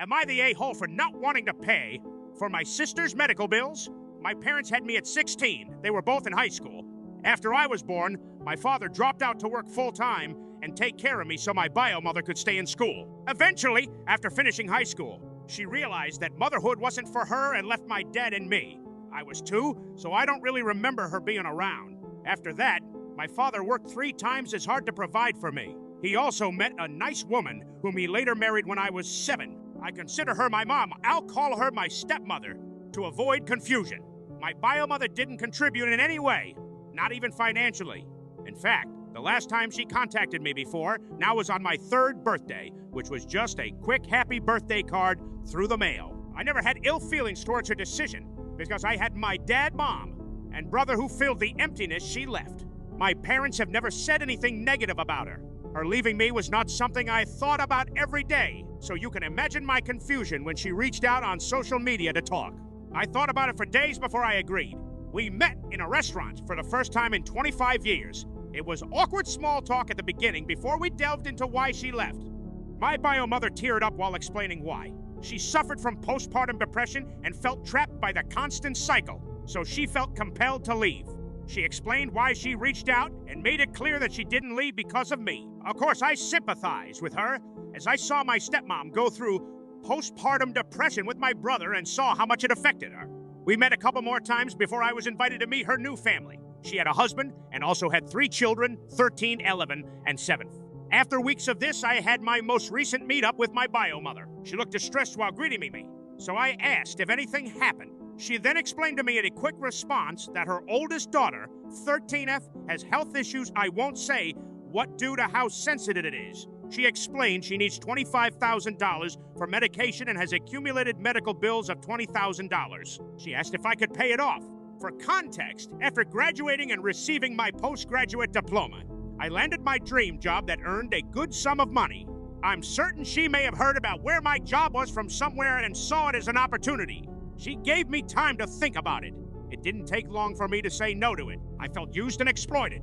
Am I the a-hole for not wanting to pay for my sister's medical bills? My parents had me at 16. They were both in high school. After I was born, my father dropped out to work full-time and take care of me so my bio mother could stay in school. Eventually, after finishing high school, she realized that motherhood wasn't for her and left my dad and me. I was 2, so I don't really remember her being around. After that, my father worked 3 times as hard to provide for me. He also met a nice woman whom he later married when I was 7. I consider her my mom. I'll call her my stepmother to avoid confusion. My bio mother didn't contribute in any way, not even financially. In fact, the last time she contacted me before now was on my 3rd birthday, which was just a quick happy birthday card through the mail. I never had ill feelings towards her decision because I had my dad, mom, and brother who filled the emptiness she left. My parents have never said anything negative about her. Her leaving me was not something I thought about every day, so you can imagine my confusion when she reached out on social media to talk. I thought about it for days before I agreed. We met in a restaurant for the first time in 25 years. It was awkward small talk at the beginning before we delved into why she left. My bio mother teared up while explaining why. She suffered from postpartum depression and felt trapped by the constant cycle, so she felt compelled to leave. She explained why she reached out and made it clear that she didn't leave because of me. Of course, I sympathize with her, as I saw my stepmom go through postpartum depression with my brother and saw how much it affected her. We met a couple more times before I was invited to meet her new family. She had a husband and also had 3 children, 13, 11, and 7. After weeks of this, I had my most recent meetup with my bio mother. She looked distressed while greeting me, so I asked if anything happened. She then explained to me in a quick response that her oldest daughter, 13F, has health issues I won't say what due to how sensitive it is. She explained she needs $25,000 for medication and has accumulated medical bills of $20,000. She asked if I could pay it off. For context, after graduating and receiving my postgraduate diploma, I landed my dream job that earned a good sum of money. I'm certain she may have heard about where my job was from somewhere and saw it as an opportunity. She gave me time to think about it. It didn't take long for me to say no to it. I felt used and exploited.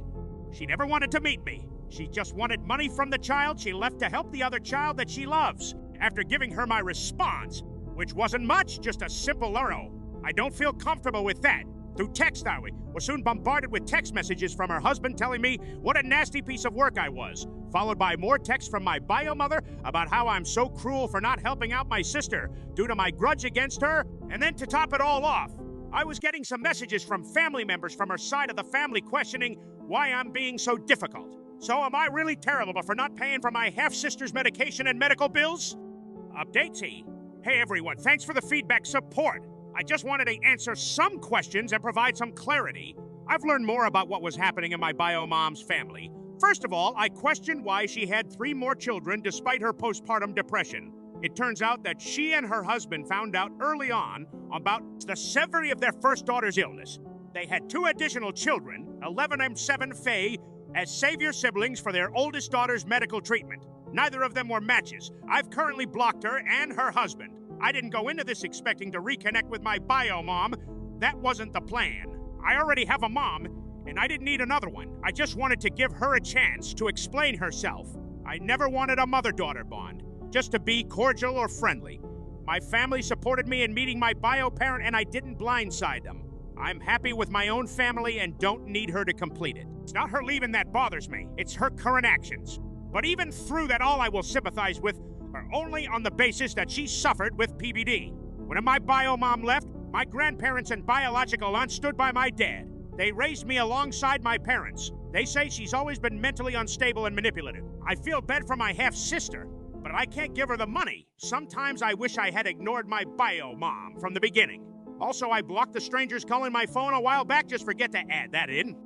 She never wanted to meet me. She just wanted money from the child she left to help the other child that she loves. After giving her my response, which wasn't much, just a simple no. I don't feel comfortable with that. Through text, I was soon bombarded with text messages from her husband telling me what a nasty piece of work I was, followed by more texts from my bio mother about how I'm so cruel for not helping out my sister due to my grudge against her, and then to top it all off, I was getting some messages from family members from her side of the family questioning why I'm being so difficult. So am I really terrible for not paying for my half-sister's medication and medical bills? Updatesy. Hey everyone, thanks for the feedback support. I just wanted to answer some questions and provide some clarity. I've learned more about what was happening in my bio mom's family. First of all, I questioned why she had 3 more children despite her postpartum depression. It turns out that she and her husband found out early on about the severity of their first daughter's illness. They had 2 additional children, 11 and 7 Faye, as savior siblings for their oldest daughter's medical treatment. Neither of them were matches. I've currently blocked her and her husband. I didn't go into this expecting to reconnect with my bio mom. That wasn't the plan. I already have a mom, and I didn't need another one. I just wanted to give her a chance to explain herself. I never wanted a mother-daughter bond, just to be cordial or friendly. My family supported me in meeting my bio parent, and I didn't blindside them. I'm happy with my own family and don't need her to complete it. It's not her leaving that bothers me. It's her current actions. But even through that all, I will sympathize with her only on the basis that she suffered with PBD. When my bio mom left, my grandparents and biological aunt stood by my dad. They raised me alongside my parents. They say she's always been mentally unstable and manipulative. I feel bad for my half-sister, but I can't give her the money. Sometimes I wish I had ignored my bio mom from the beginning. Also, I blocked the strangers calling my phone a while back. Just forget to add that in.